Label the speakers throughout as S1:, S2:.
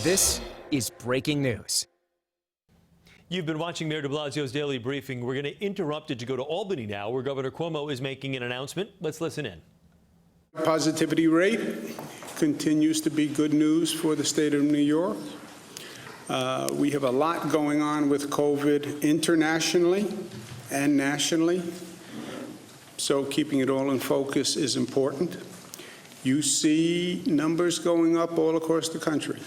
S1: This is breaking news.
S2: You've been watching Mayor de Blasio's daily briefing. We're going to interrupt it to go to Albany now, where Governor Cuomo is making an announcement. Let's listen in.
S3: Positivity rate continues to be good news for the state of New York. We have a lot going on with COVID internationally and nationally, so keeping it all in focus is important. You see numbers going up all across the country.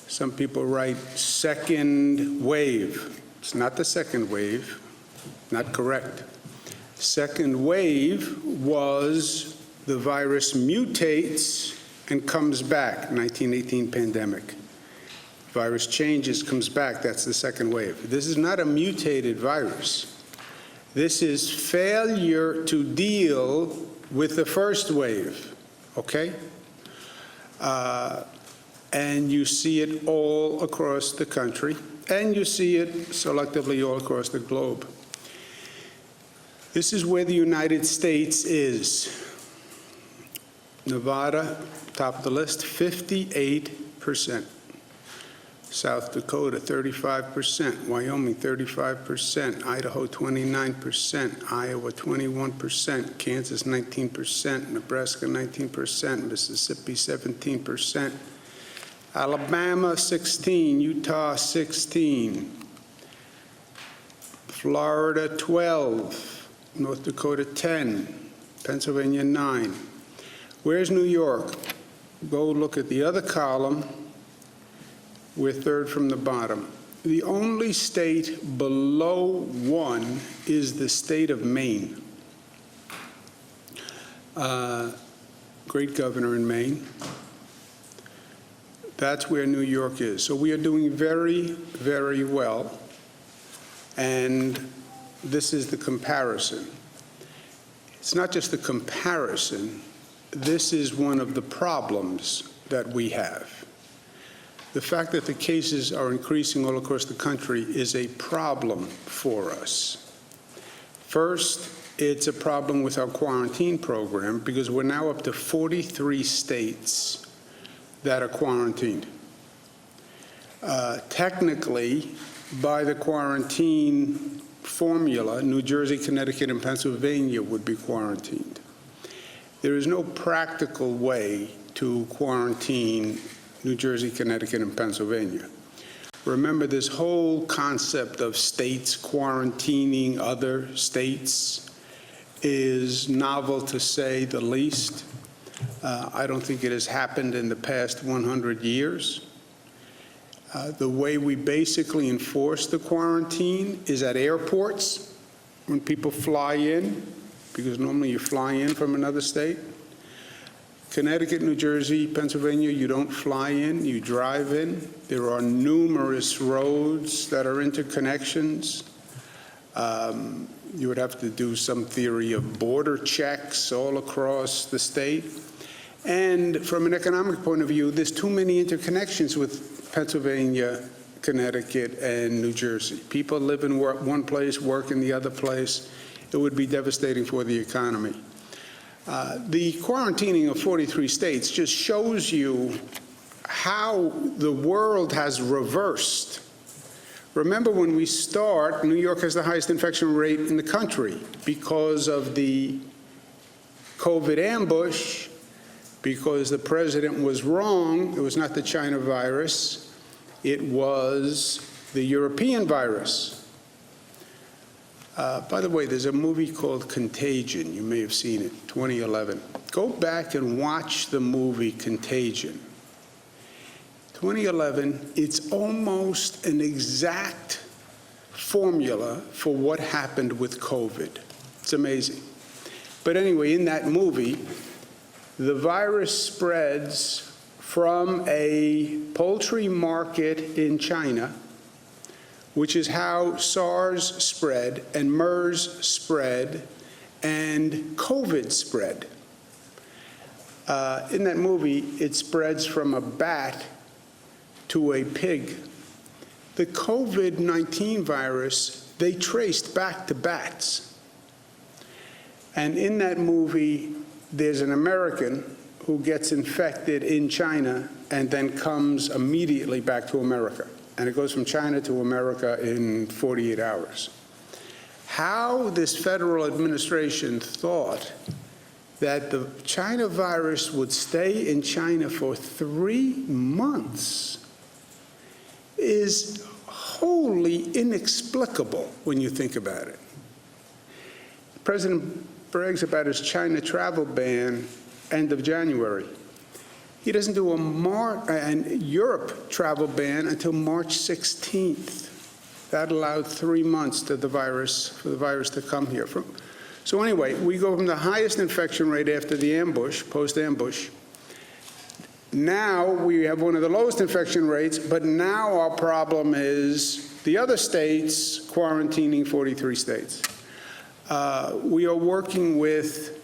S3: Some people write second wave. It's not the second wave, not correct. Second wave was the virus mutates and comes back, 1918 pandemic. Virus changes, comes back, that's the second wave. This is not a mutated virus. This is failure to deal with the first wave, okay? And you see it all across the country, and you see it selectively all across the globe. This is where the United States is. Nevada, top of the list, 58%. South Dakota, 35%. Wyoming, 35%. Idaho, 29%. Iowa, 21%. Kansas, 19%. Nebraska, 19%. Mississippi, 17%. Alabama, 16. Utah, 16. Florida, 12. North Dakota, 10. Pennsylvania, 9. Where's New York? Go look at the other column. We're third from the bottom. The only state below 1 is the state of Maine. Great governor in Maine. That's where New York is. So we are doing very, very well. And this is the comparison. It's not just the comparison. This is one of the problems that we have. The fact that the cases are increasing all across the country is a problem for us. First, it's a problem with our quarantine program because we're now up to 43 states that are quarantined. Technically, by the quarantine formula, New Jersey, Connecticut, and Pennsylvania would be quarantined. There is no practical way to quarantine New Jersey, Connecticut, and Pennsylvania. Remember, this whole concept of states quarantining other states is novel to say the least. I don't think it has happened in the past 100 years. The way we basically enforce the quarantine is at airports when people fly in, because normally you fly in from another state. Connecticut, New Jersey, Pennsylvania, you don't fly in, you drive in. There are numerous roads that are interconnections. You would have to do some theory of border checks all across the state. And from an economic point of view, there's too many interconnections with Pennsylvania, Connecticut, and New Jersey. People live in one place, work in the other place. It would be devastating for the economy. The quarantining of 43 states just shows you how the world has reversed. Remember, when we start, New York has the highest infection rate in the country because of the COVID ambush, because the president was wrong. It was not the China virus. It was the European virus. By the way, there's a movie called Contagion. You may have seen it, 2011. Go back and watch the movie Contagion. 2011, it's almost an exact formula for what happened with COVID. It's amazing. But anyway, in that movie, the virus spreads from a poultry market in China, which is how SARS spread and MERS spread and COVID spread. In that movie, it spreads from a bat to a pig. The COVID-19 virus, they traced back to bats. And in that movie, there's an American who gets infected in China and then comes immediately back to America. And it goes from China to America in 48 hours. How this federal administration thought that the China virus would stay in China for 3 months is wholly inexplicable when you think about it. President brags about his China travel ban end of January. He doesn't do a Europe travel ban until March 16th. That allowed 3 months for the virus to come here. So anyway, we go from the highest infection rate after the ambush, post-ambush. Now we have one of the lowest infection rates, but now our problem is the other states quarantining 43 states. We are working with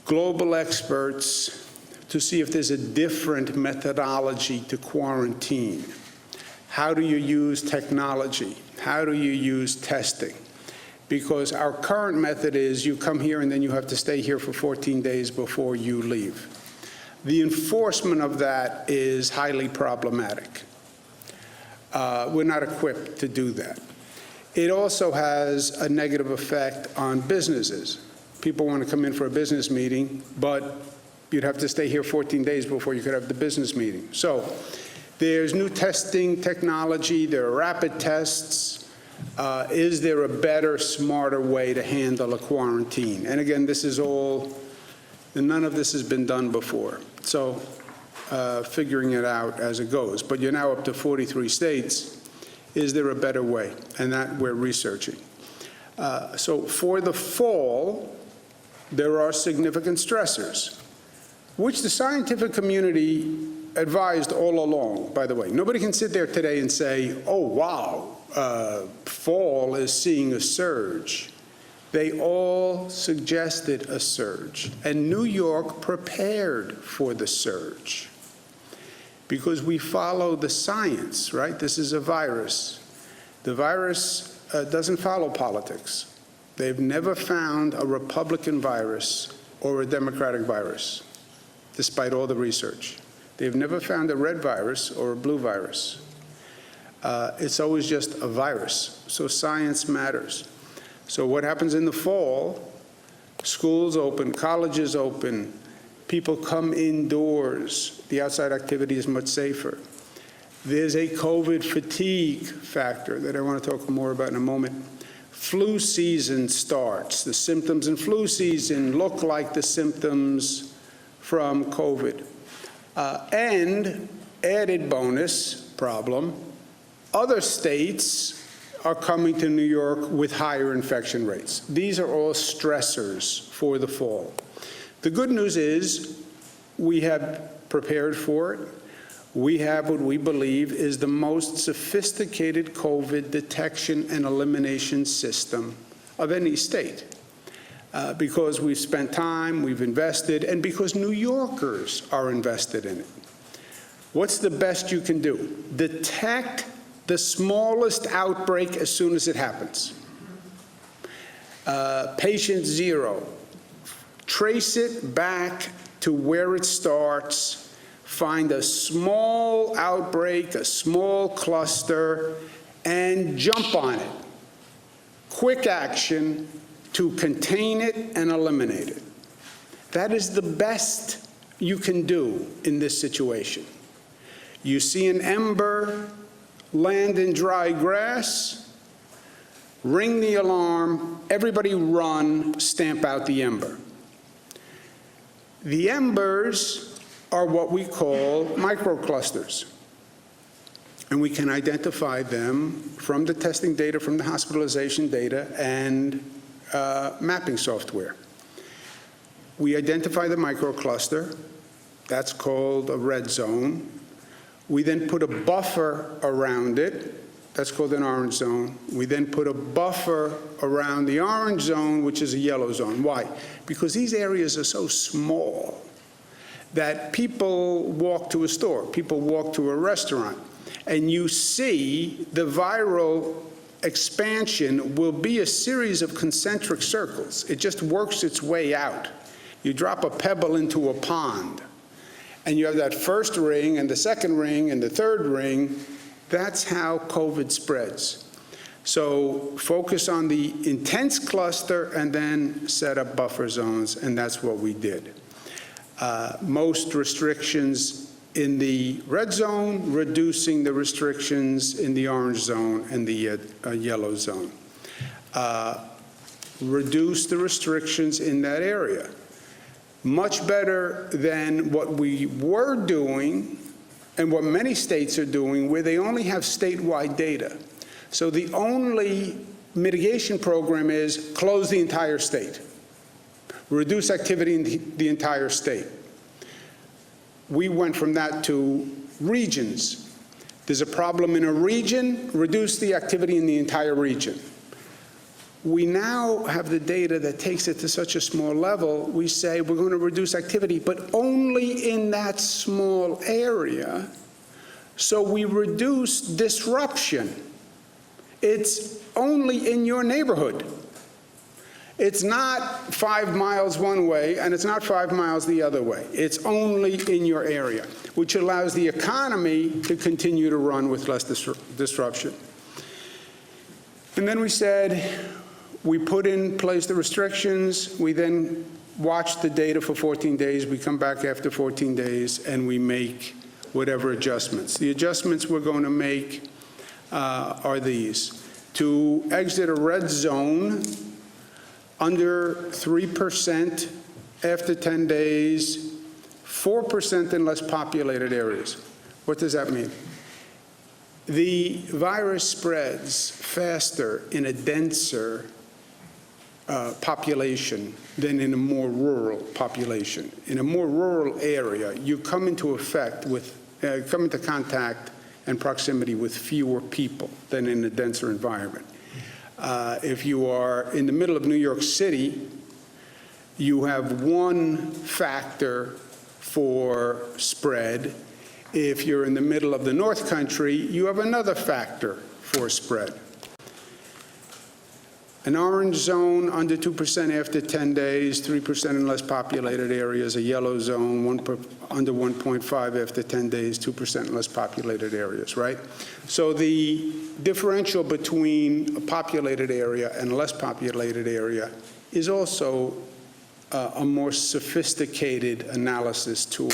S3: global experts to see if there's a different methodology to quarantine. How do you use technology? How do you use testing? Because our current method is you come here and then you have to stay here for 14 days before you leave. The enforcement of that is highly problematic. We're not equipped to do that. It also has a negative effect on businesses. People want to come in for a business meeting, but you'd have to stay here 14 days before you could have the business meeting. So there's new testing technology, there are rapid tests. Is there a better, smarter way to handle a quarantine? And again, this is all, none of this has been done before. So figuring it out as it goes. But you're now up to 43 states. Is there a better way? And that we're researching. So for the fall, there are significant stressors, which the scientific community advised all along, by the way. Nobody can sit there today and say, oh, wow, fall is seeing a surge. They all suggested a surge. And New York prepared for the surge because we follow the science, right? This is a virus. The virus doesn't follow politics. They've never found a Republican virus or a Democratic virus, despite all the research. They've never found a red virus or a blue virus. It's always just a virus. So science matters. So what happens in the fall? Schools open, colleges open, people come indoors. The outside activity is much safer. There's a COVID fatigue factor that I want to talk more about in a moment. Flu season starts. The symptoms in flu season look like the symptoms from COVID. And added bonus problem, other states are coming to New York with higher infection rates. These are all stressors for the fall. The good news is we have prepared for it. We have what we believe is the most sophisticated COVID detection and elimination system of any state. Because we've spent time, we've invested, and because New Yorkers are invested in it. What's the best you can do? Detect the smallest outbreak as soon as it happens. Patient zero. Trace it back to where it starts. Find a small outbreak, a small cluster, and jump on it. Quick action to contain it and eliminate it. That is the best you can do in this situation. You see an ember land in dry grass, ring the alarm, everybody run, stamp out the ember. The embers are what we call microclusters. And we can identify them from the testing data, from the hospitalization data, and mapping software. We identify the microcluster. That's called a red zone. We then put a buffer around it. That's called an orange zone. We then put a buffer around the orange zone, which is a yellow zone. Why? Because these areas are so small that people walk to a store, people walk to a restaurant, and you see the viral expansion will be a series of concentric circles. It just works its way out. You drop a pebble into a pond, and you have that first ring and the second ring and the third ring, that's how COVID spreads. So focus on the intense cluster and then set up buffer zones, and that's what we did. Most restrictions in the red zone, reducing the restrictions in the orange zone and the yellow zone. Reduce the restrictions in that area. Much better than what we were doing and what many states are doing, where they only have statewide data. So the only mitigation program is close the entire state, reduce activity in the entire state. We went from that to regions. There's a problem in a region, reduce the activity in the entire region. We now have the data that takes it to such a small level, we say we're going to reduce activity, but only in that small area, so we reduce disruption. It's only in your neighborhood. It's not 5 miles one way, and it's not 5 miles the other way. It's only in your area, which allows the economy to continue to run with less disruption. And then we said, we put in place the restrictions. We then watch the data for 14 days. We come back after 14 days, and we make whatever adjustments. The adjustments we're going to make are these. To exit a red zone under 3% after 10 days, 4% in less populated areas. What does that mean? The virus spreads faster in a denser population than in a more rural population. In a more rural area, you come into come into contact and proximity with fewer people than in a denser environment. If you are in the middle of New York City, you have one factor for spread. If you're in the middle of the North Country, you have another factor for spread. An orange zone under 2% after 10 days, 3% in less populated areas. A yellow zone under 1.5 after 10 days, 2% in less populated areas, right? So the differential between a populated area and a less populated area is also a more sophisticated analysis tool,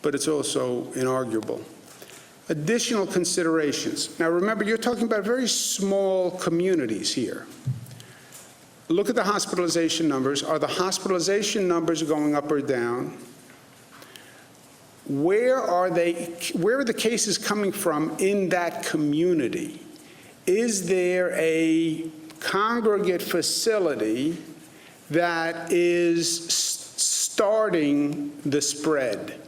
S3: but it's also inarguable. Additional considerations. Now remember, you're talking about very small communities here. Look at the hospitalization numbers. Are the hospitalization numbers going up or down? Where are the cases coming from in that community? Is there a congregate facility that is starting the spread?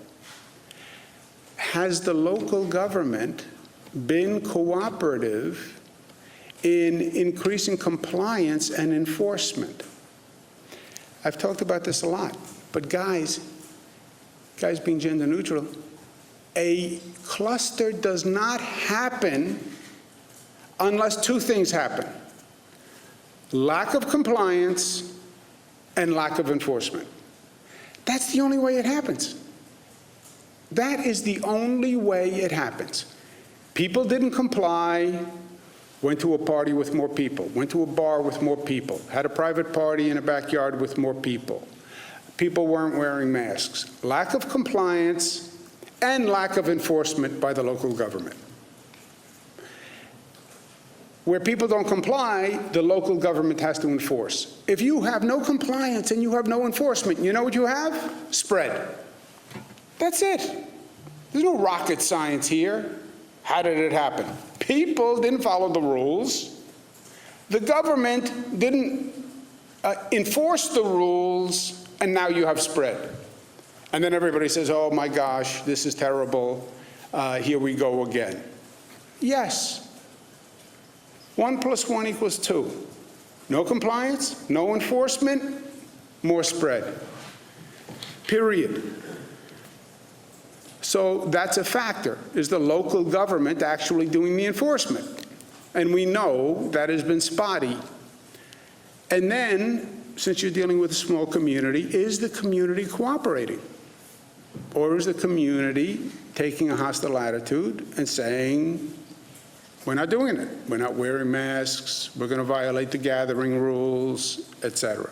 S3: Has the local government been cooperative in increasing compliance and enforcement? I've talked about this a lot, but guys being gender neutral, a cluster does not happen unless two things happen: lack of compliance and lack of enforcement. That's the only way it happens. That is the only way it happens. People didn't comply, went to a party with more people, went to a bar with more people, had a private party in a backyard with more people. People weren't wearing masks. Lack of compliance and lack of enforcement by the local government. Where people don't comply, the local government has to enforce. If you have no compliance and you have no enforcement, you know what you have? Spread. That's it. There's no rocket science here. How did it happen? People didn't follow the rules. The government didn't enforce the rules, and now you have spread. And then everybody says, oh my gosh, this is terrible. Here we go again. Yes. 1 + 1 = 2. No compliance, no enforcement, more spread. Period. So that's a factor. Is the local government actually doing the enforcement? And we know that has been spotty. And then, since you're dealing with a small community, is the community cooperating? Or is the community taking a hostile attitude and saying, we're not doing it, we're not wearing masks, we're going to violate the gathering rules, et cetera.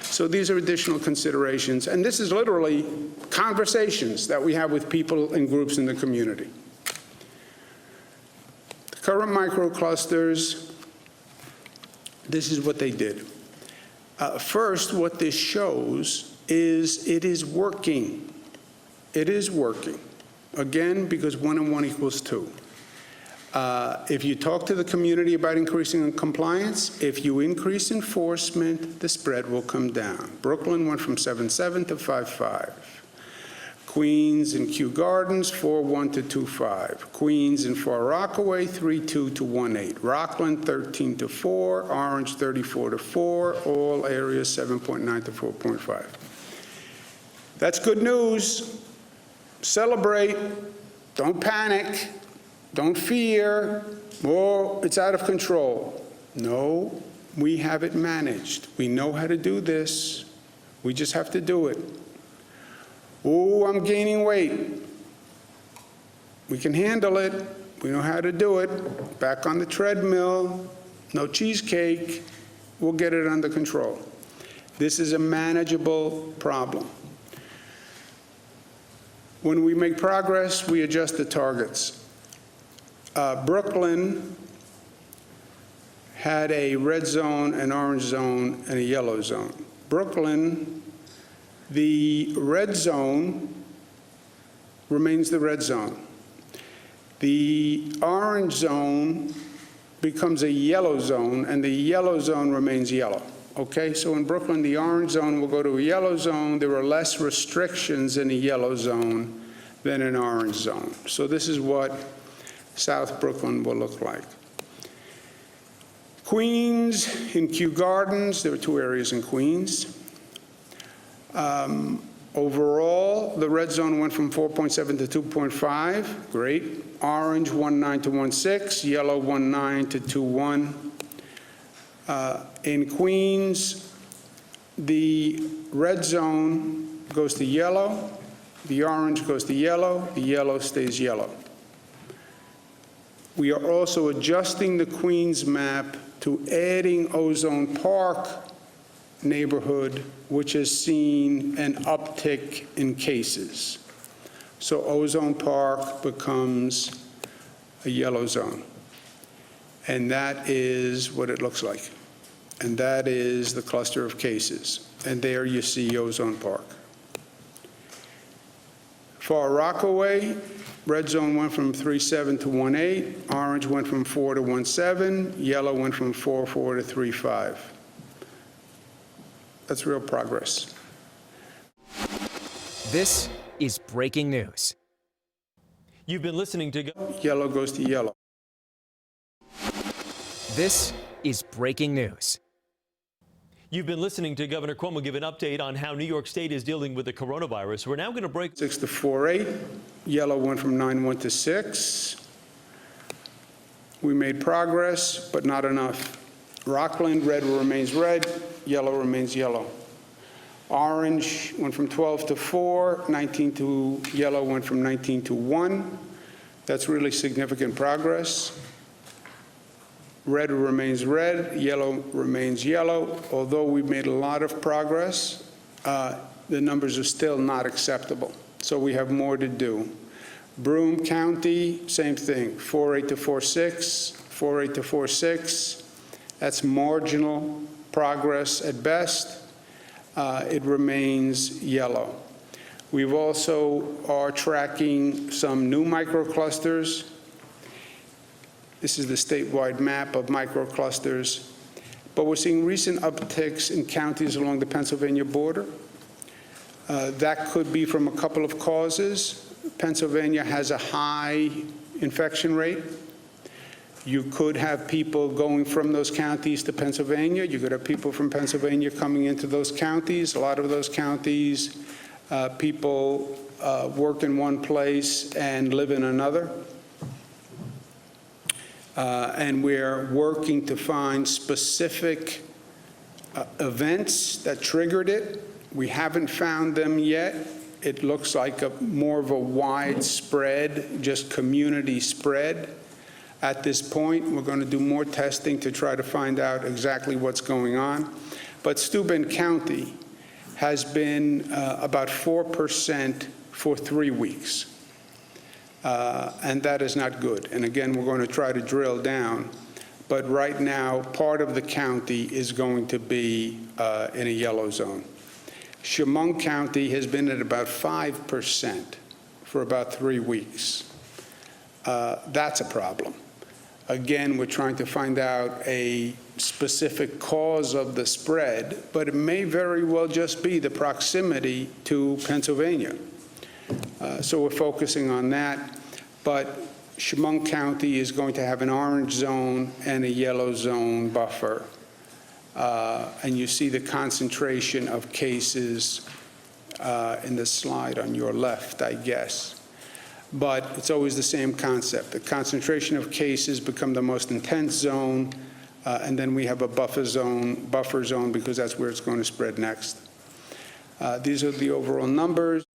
S3: So these are additional considerations, and this is literally conversations that we have with people and groups in the community. The current microclusters, this is what they did. First, what this shows is it is working. It is working. Again, because 1 and 1 equals 2. If you talk to the community about increasing compliance, if you increase enforcement, the spread will come down. Brooklyn went from 7.7 to 5.5. Queens and Kew Gardens, 4.1 to 2.5. Queens and Far Rockaway, 3.2 to 1.8. Rockland, 13 to 4. Orange, 34 to 4. All areas, 7.9 to 4.5. That's good news. Celebrate. Don't panic. Don't fear. Oh, it's out of control. No, we have it managed. We know how to do this. We just have to do it. Oh, I'm gaining weight. We can handle it. We know how to do it. Back on the treadmill. No cheesecake. We'll get it under control. This is a manageable problem. When we make progress, we adjust the targets. Brooklyn had a red zone, an orange zone, and a yellow zone. Brooklyn, the red zone remains the red zone. The orange zone becomes a yellow zone, and the yellow zone remains yellow. Okay, so in Brooklyn, the orange zone will go to a yellow zone. There are less restrictions in a yellow zone than an orange zone. So this is what South Brooklyn will look like. Queens, in Kew Gardens, there are 2 areas in Queens. Overall, the red zone went from 4.7 to 2.5, great. Orange, 1.9 to 1.6, yellow, 1.9 to 2.1. In Queens, the red zone goes to yellow, the orange goes to yellow, the yellow stays yellow. We are also adjusting the Queens map to adding Ozone Park neighborhood, which has seen an uptick in cases. So Ozone Park becomes a yellow zone. And that is what it looks like. And that is the cluster of cases. And there you see Ozone Park. Far Rockaway, red zone went from 3.7 to 1.8. Orange went from 4 to 1.7. Yellow went from 4.4 to 3.5. That's real progress.
S1: This is breaking news.
S2: You've been listening to...
S3: Yellow goes to yellow.
S1: This is breaking news.
S2: You've been listening to Governor Cuomo give an update on how New York State is dealing with the coronavirus. We're now going to break...
S3: 6 to 4.8. Yellow went from 9.1 to 6. We made progress, but not enough. Rockland, red remains red, yellow remains yellow. Orange went from 12 to 4, 19 to yellow went from 19 to 1. That's really significant progress. Red remains red, yellow remains yellow. Although we've made a lot of progress, the numbers are still not acceptable. So we have more to do. Broome County, same thing, 4.8 to 4.6, 4.8 to 4.6. That's marginal progress at best. It remains yellow. We've also are tracking some new microclusters. This is the statewide map of microclusters. But we're seeing recent upticks in counties along the Pennsylvania border. That could be from a couple of causes. Pennsylvania has a high infection rate. You could have people going from those counties to Pennsylvania. You could have people from Pennsylvania coming into those counties. A lot of those counties, people work in one place and live in another. And we're working to find specific events that triggered it. We haven't found them yet. it looks like more of a widespread, just community spread. At this point, we're going to do more testing to try to find out exactly what's going on. But Steuben County has been about 4% for 3 weeks. And that is not good. And again, we're going to try to drill down. But right now, part of the county is going to be in a yellow zone. Chemung County has been at about 5% for about 3 weeks. That's a problem. Again, we're trying to find out a specific cause of the spread, but it may very well just be the proximity to Pennsylvania. So we're focusing on that. But Chemung County is going to have an orange zone and a yellow zone buffer. And you see the concentration of cases in the slide on your left, I guess. But it's always the same concept. The concentration of cases become the most intense zone, and then we have a buffer zone because that's where it's going to spread next. These are the overall numbers.